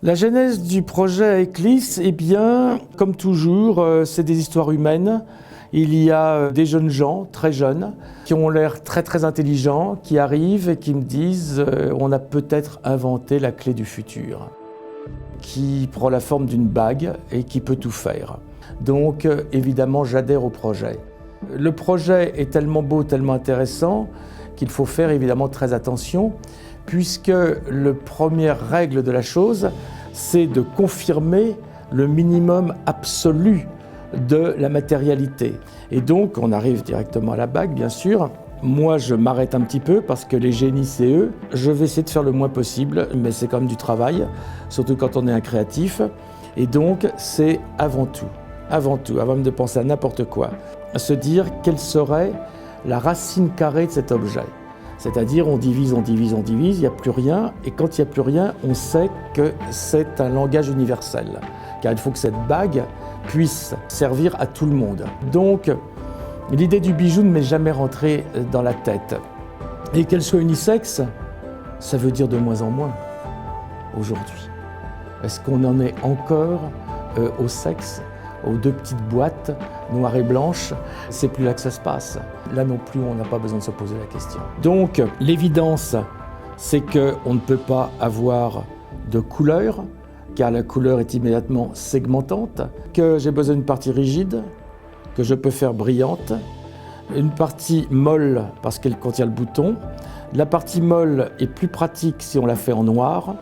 La genèse du projet Eclisse, eh bien, comme toujours, c'est des histoires humaines. Il y a des jeunes gens, très jeunes, qui ont l'air très intelligents, qui arrivent et qui me disent on a peut-être inventé la clé du futur, qui prend la forme d'une bague et qui peut tout faire. Donc, évidemment, j'adhère au projet. Le projet est tellement beau, tellement intéressant, qu'il faut faire évidemment très attention, puisque la première règle de la chose, c'est de confirmer le minimum absolu de la matérialité. Et donc, on arrive directement à la bague, bien sûr. Moi, je m'arrête un petit peu parce que les génies, c'est eux. Je vais essayer de faire le moins possible, mais c'est quand même du travail, surtout quand on est un créatif. Et donc, c'est avant tout, avant de penser à n'importe quoi, se dire quelle serait la racine carrée de cet objet. C'est-à-dire on divise, il n'y a plus rien, et quand il n'y a plus rien, on sait que c'est un langage universel, car il faut que cette bague puisse servir à tout le monde. Donc, l'idée du bijou ne m'est jamais rentrée dans la tête. Et qu'elle soit unisexe, ça veut dire de moins en moins aujourd'hui. Est-ce qu'on en est encore au sexe, aux deux petites boîtes noires et blanches? C'est plus là que ça se passe. Là non plus, on n'a pas besoin de se poser la question. Donc, l'évidence, c'est qu'on ne peut pas avoir de couleur, car la couleur est immédiatement segmentante, que j'ai besoin d'une partie rigide, que je peux faire brillante, une partie molle parce qu'elle contient le bouton. La partie molle est plus pratique si on la fait en noir,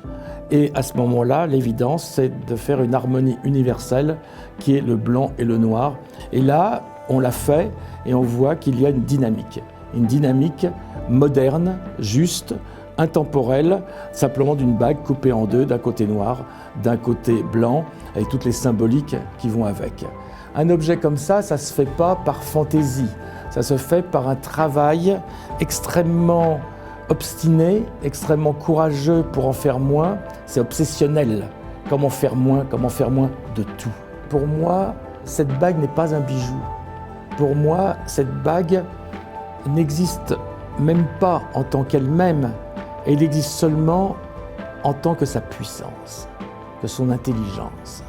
et à ce moment-là, l'évidence, c'est de faire une harmonie universelle qui est le blanc et le noir. Et là, on l'a fait et on voit qu'il y a une dynamique moderne, juste, intemporelle, simplement d'une bague coupée en deux, d'un côté noir, d'un côté blanc, avec toutes les symboliques qui vont avec. Un objet comme ça ne se fait pas par fantaisie, ça se fait par un travail extrêmement obstiné, extrêmement courageux pour en faire moins. C'est obsessionnel. Comment faire moins de tout. Pour moi, cette bague n'est pas un bijou. Pour moi, cette bague n'existe même pas en tant qu'elle-même. Elle existe seulement en tant que sa puissance, que son intelligence.